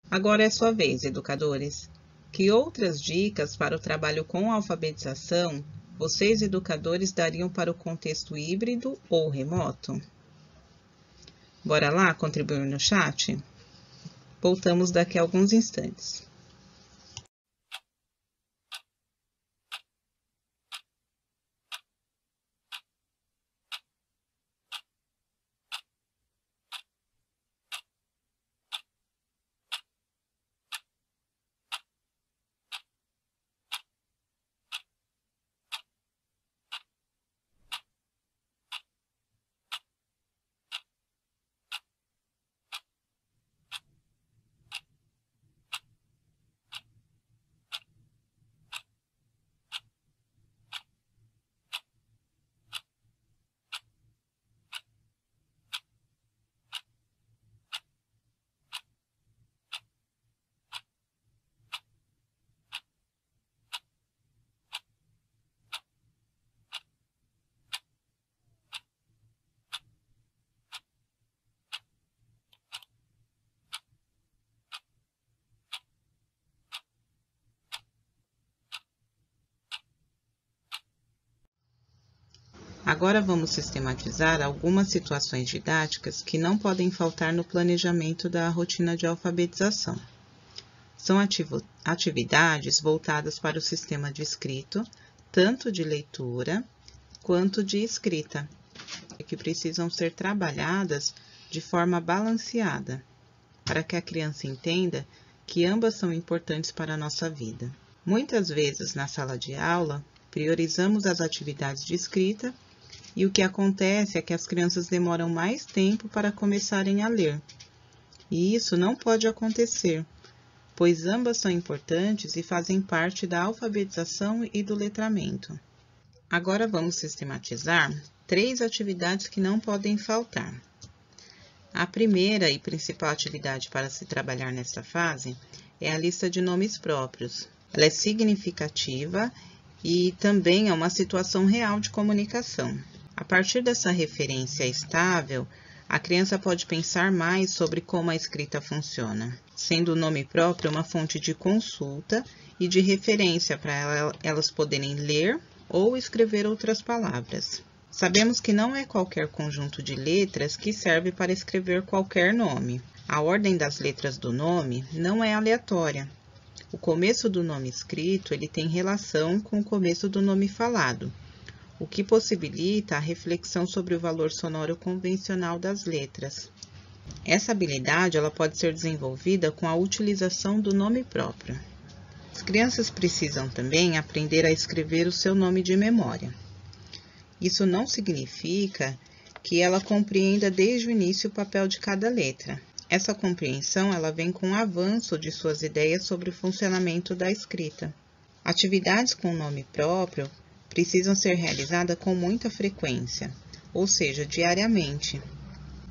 Agora é sua vez, educadores. Que outras dicas para o trabalho com a alfabetização vocês, educadores, dariam para o contexto híbrido ou remoto? Bora lá contribuir no chat? Voltamos daqui a alguns instantes. Agora vamos sistematizar algumas situações didáticas que não podem faltar no planejamento da rotina de alfabetização. São atividades voltadas para o sistema de escrito, tanto de leitura quanto de escrita, que precisam ser trabalhadas de forma balanceada, para que a criança entenda que ambas são importantes para a nossa vida. Muitas vezes, na sala de aula, priorizamos as atividades de escrita e o que acontece é que as crianças demoram mais tempo para começarem a ler. E isso não pode acontecer, pois ambas são importantes e fazem parte da alfabetização e do letramento. Agora vamos sistematizar 3 atividades que não podem faltar. A primeira e principal atividade para se trabalhar nesta fase é a lista de nomes próprios. Ela é significativa e também é uma situação real de comunicação. A partir dessa referência estável, a criança pode pensar mais sobre como a escrita funciona, sendo o nome próprio uma fonte de consulta e de referência para elas poderem ler ou escrever outras palavras. Sabemos que não é qualquer conjunto de letras que serve para escrever qualquer nome. A ordem das letras do nome não é aleatória. O começo do nome escrito ele tem relação com o começo do nome falado, o que possibilita a reflexão sobre o valor sonoro convencional das letras. Essa habilidade ela pode ser desenvolvida com a utilização do nome próprio. As crianças precisam também aprender a escrever o seu nome de memória. Isso não significa que ela compreenda desde o início o papel de cada letra. Essa compreensão ela vem com o avanço de suas ideias sobre o funcionamento da escrita. Atividades com nome próprio precisam ser realizadas com muita frequência, ou seja, diariamente.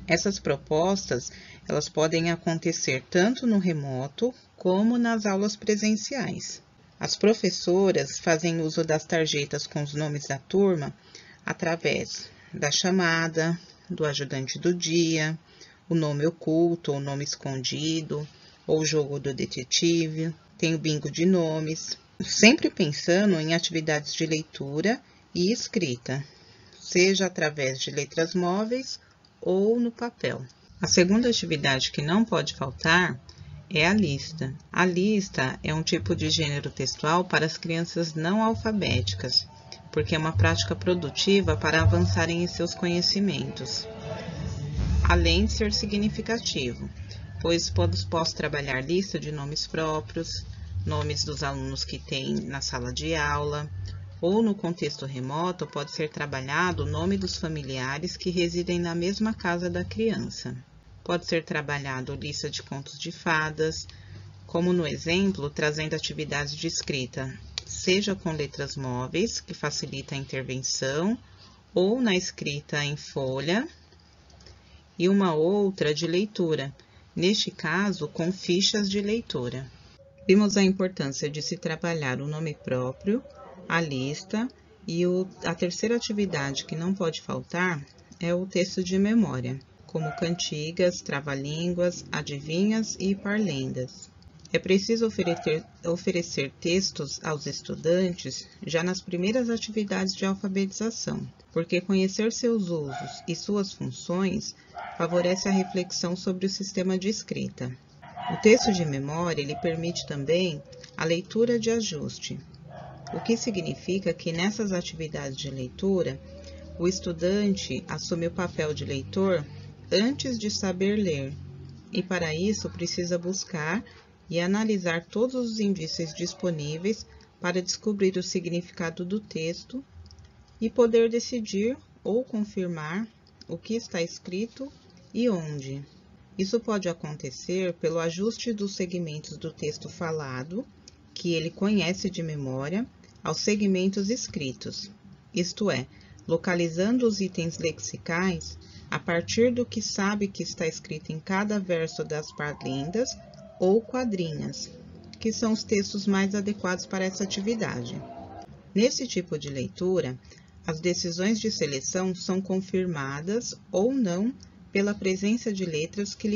Essas propostas, elas podem acontecer tanto no remoto como nas aulas presenciais. As professoras fazem uso das tarjetas com os nomes da turma através da chamada, do ajudante do dia, o nome oculto ou nome escondido, ou o jogo do detetive, tem o bingo de nomes, sempre pensando em atividades de leitura e escrita, seja através de letras móveis ou no papel. A segunda atividade que não pode faltar é a lista. A lista é um tipo de gênero textual para as crianças não alfabéticas, porque é uma prática produtiva para avançarem em seus conhecimentos, além de ser significativo, pois posso trabalhar lista de nomes próprios, nomes dos alunos que tem na sala de aula, ou no contexto remoto pode ser trabalhado o nome dos familiares que residem na mesma casa da criança. Pode ser trabalhado lista de contos de fadas, como no exemplo, trazendo atividades de escrita, seja com letras móveis, que facilita a intervenção, ou na escrita em folha, e uma outra de leitura, neste caso com fichas de leitura. Vimos a importância de se trabalhar o nome próprio, a lista e a terceira atividade que não pode faltar é o texto de memória. como cantigas, trava-línguas, adivinhas e parlendas. É preciso oferecer textos aos estudantes já nas primeiras atividades de alfabetização, porque conhecer seus usos e suas funções favorece a reflexão sobre o sistema de escrita. O texto de memória ele permite também a leitura de ajuste, o que significa que nessas atividades de leitura, o estudante assume o papel de leitor antes de saber ler, e para isso precisa buscar e analisar todos os indícios disponíveis para descobrir o significado do texto e poder decidir ou confirmar o que está escrito e onde. Isso pode acontecer pelo ajuste dos segmentos do texto falado, que ele conhece de memória, aos segmentos escritos, isto é, localizando os itens lexicais a partir do que sabe que está escrito em cada verso das parlendas ou quadrinhas, que são os textos mais adequados para essa atividade. Nesse tipo de leitura, as decisões de seleção são confirmadas ou não pela presença de letras que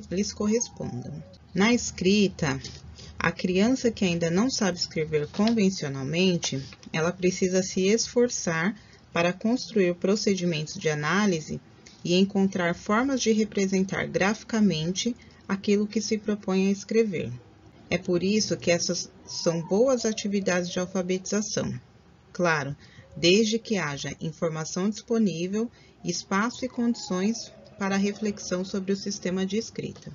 lhes correspondam. Na escrita, a criança que ainda não sabe escrever convencionalmente, ela precisa se esforçar para construir procedimentos de análise e encontrar formas de representar graficamente aquilo que se propõe a escrever. É por isso que essas são boas atividades de alfabetização. Claro, desde que haja informação disponível, espaço e condições para a reflexão sobre o sistema de escrita.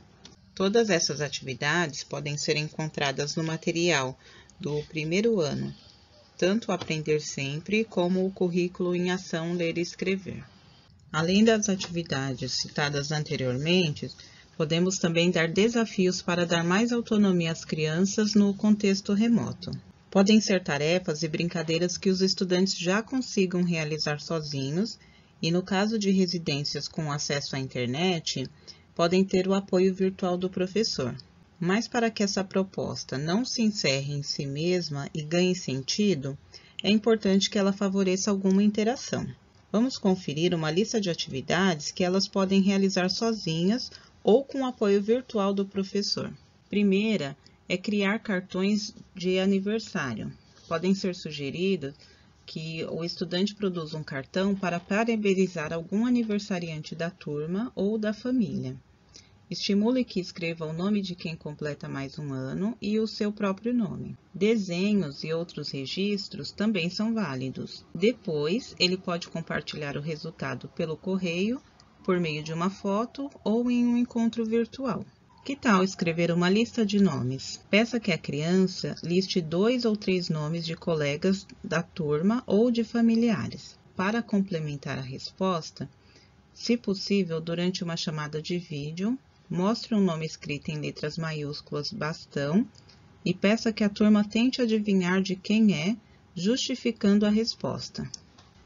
Todas essas atividades podem ser encontradas no material do primeiro ano, tanto o Aprender Sempre como o Currículo em Ação Ler e Escrever. Além das atividades citadas anteriormente, podemos também dar desafios para dar mais autonomia às crianças no contexto remoto. Podem ser tarefas e brincadeiras que os estudantes já consigam realizar sozinhos e, no caso de residências com acesso à internet, podem ter o apoio virtual do professor. Mas para que essa proposta não se encerre em si mesma e ganhe sentido, é importante que ela favoreça alguma interação. Vamos conferir uma lista de atividades que elas podem realizar sozinhas ou com o apoio virtual do professor. Primeira é criar cartões de aniversário. Podem ser sugeridos que o estudante produza um cartão para parabenizar algum aniversariante da turma ou da família. Estimule que escreva o nome de quem completa mais um ano e o seu próprio nome. Desenhos e outros registros também são válidos. Depois, ele pode compartilhar o resultado pelo correio, por meio de uma foto ou em um encontro virtual. Que tal escrever uma lista de nomes? Peça que a criança liste 2 ou 3 nomes de colegas da turma ou de familiares. Para complementar a resposta, se possível, durante uma chamada de vídeo, mostre um nome escrito em letras maiúsculas bastão e peça que a turma tente adivinhar de quem é, justificando a resposta.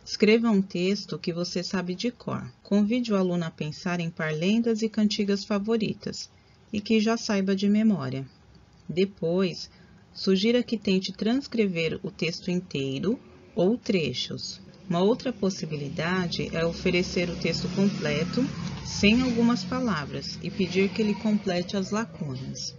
Escreva um texto que você sabe de cor. Convide o aluno a pensar em parlendas e cantigas favoritas e que já saiba de memória. Depois, sugira que tente transcrever o texto inteiro ou trechos. Uma outra possibilidade é oferecer o texto completo, sem algumas palavras, e pedir que ele complete as lacunas.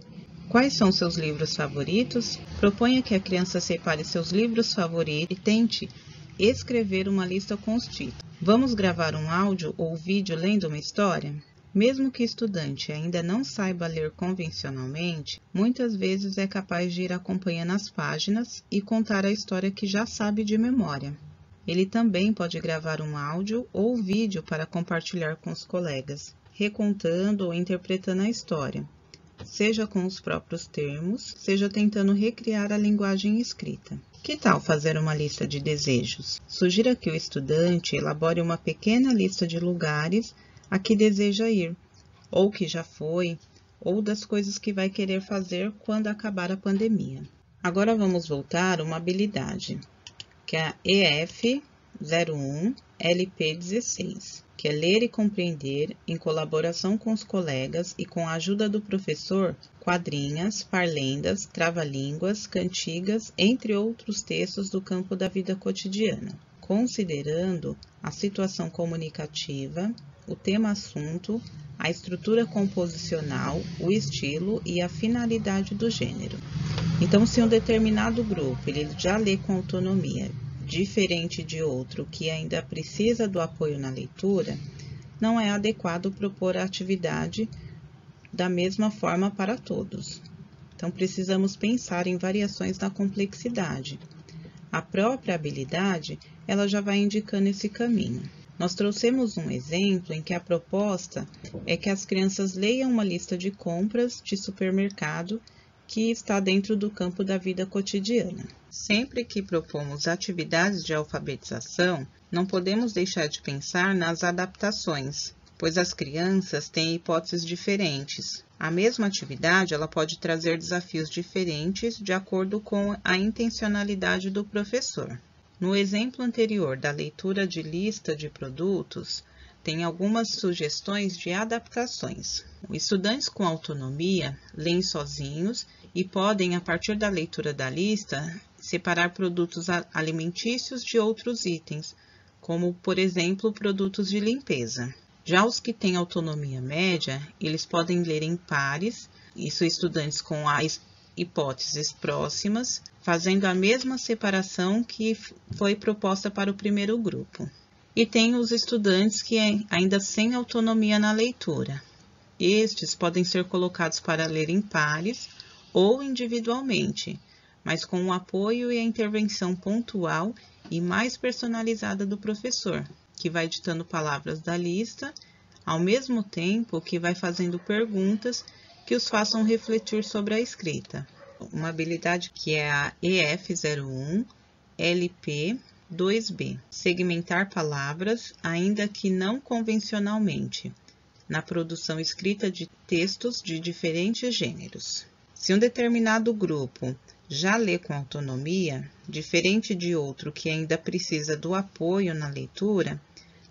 Quais são seus livros favoritos? Proponha que a criança separe seus livros favoritos e tente escrever uma lista com os títulos. Vamos gravar um áudio ou vídeo lendo uma história? Mesmo que o estudante ainda não saiba ler convencionalmente, muitas vezes é capaz de ir acompanhando as páginas e contar a história que já sabe de memória. Ele também pode gravar um áudio ou vídeo para compartilhar com os colegas, recontando ou interpretando a história, seja com os próprios termos, seja tentando recriar a linguagem escrita. Que tal fazer uma lista de desejos? Sugira que o estudante elabore uma pequena lista de lugares a que deseja ir, ou que já foi, ou das coisas que vai querer fazer quando acabar a pandemia. Agora vamos voltar a uma habilidade, que é a EF01 LP16, que é ler e compreender, em colaboração com os colegas e com a ajuda do professor, quadrinhas, parlendas, trava-línguas, cantigas, entre outros textos do campo da vida cotidiana, considerando a situação comunicativa, o tema-assunto, a estrutura composicional, o estilo e a finalidade do gênero. Então, se um determinado grupo ele já lê com autonomia, diferente de outro que ainda precisa do apoio na leitura, não é adequado propor a atividade da mesma forma para todos. Então, precisamos pensar em variações na complexidade. A própria habilidade, ela já vai indicando esse caminho. Nós trouxemos um exemplo em que a proposta é que as crianças leiam uma lista de compras de supermercado que está dentro do campo da vida cotidiana. Sempre que propomos atividades de alfabetização, não podemos deixar de pensar nas adaptações, pois as crianças têm hipóteses diferentes. A mesma atividade ela pode trazer desafios diferentes de acordo com a intencionalidade do professor. No exemplo anterior da leitura de lista de produtos, tem algumas sugestões de adaptações. Estudantes com autonomia leem sozinhos e podem, a partir da leitura da lista, separar produtos alimentícios de outros itens, como, por exemplo, produtos de limpeza. Já os que têm autonomia média, eles podem ler em pares, isso estudantes com as hipóteses próximas, fazendo a mesma separação que foi proposta para o primeiro grupo. E tem os estudantes que ainda sem autonomia na leitura. Estes podem ser colocados para ler em pares ou individualmente, mas com o apoio e a intervenção pontual e mais personalizada do professor, que vai ditando palavras da lista, ao mesmo tempo que vai fazendo perguntas que os façam refletir sobre a escrita. Uma habilidade que é a EF01 LP 2B, segmentar palavras, ainda que não convencionalmente, na produção escrita de textos de diferentes gêneros. Se um determinado grupo já lê com autonomia, diferente de outro que ainda precisa do apoio na leitura,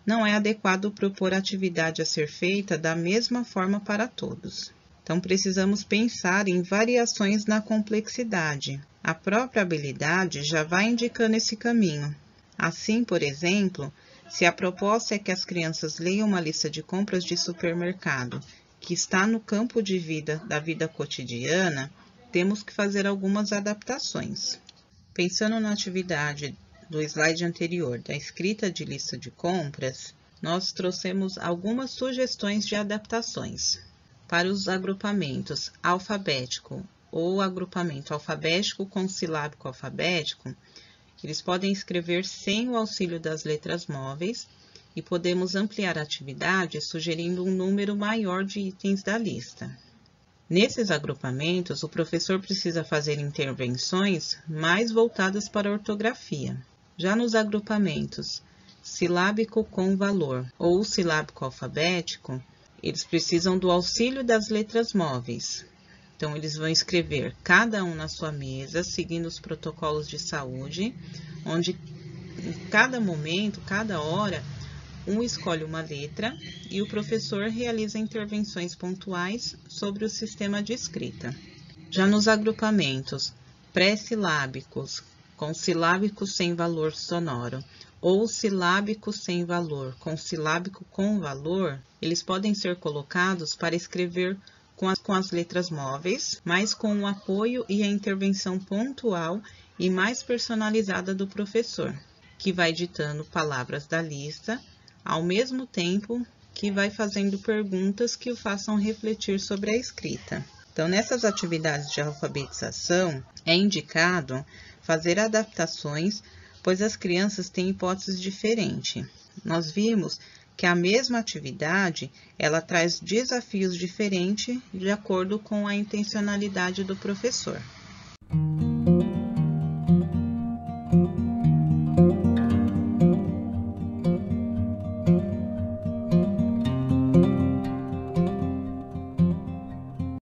não é adequado propor a atividade a ser feita da mesma forma para todos. Então, precisamos pensar em variações na complexidade. A própria habilidade já vai indicando esse caminho. Assim, por exemplo, se a proposta é que as crianças leiam uma lista de compras de supermercado que está no campo de vida da vida cotidiana, temos que fazer algumas adaptações. Pensando na atividade do slide anterior, da escrita de lista de compras, nós trouxemos algumas sugestões de adaptações. Para os agrupamentos alfabético ou agrupamento alfabético com silábico alfabético, eles podem escrever sem o auxílio das letras móveis e podemos ampliar a atividade sugerindo um número maior de itens da lista. Nesses agrupamentos, o professor precisa fazer intervenções mais voltadas para a ortografia. Já nos agrupamentos silábico com valor ou silábico alfabético, eles precisam do auxílio das letras móveis. Então, eles vão escrever cada um na sua mesa, seguindo os protocolos de saúde, onde em cada momento, cada hora, um escolhe uma letra e o professor realiza intervenções pontuais sobre o sistema de escrita. Já nos agrupamentos pré-silábicos, com silábicos sem valor sonoro, ou silábicos sem valor, com silábico com valor, eles podem ser colocados para escrever com as letras móveis, mas com o apoio e a intervenção pontual e mais personalizada do professor, que vai ditando palavras da lista, ao mesmo tempo que vai fazendo perguntas que o façam refletir sobre a escrita. Então, nessas atividades de alfabetização, é indicado fazer adaptações, pois as crianças têm hipóteses diferentes. Nós vimos que a mesma atividade, ela traz desafios diferentes de acordo com a intencionalidade do professor.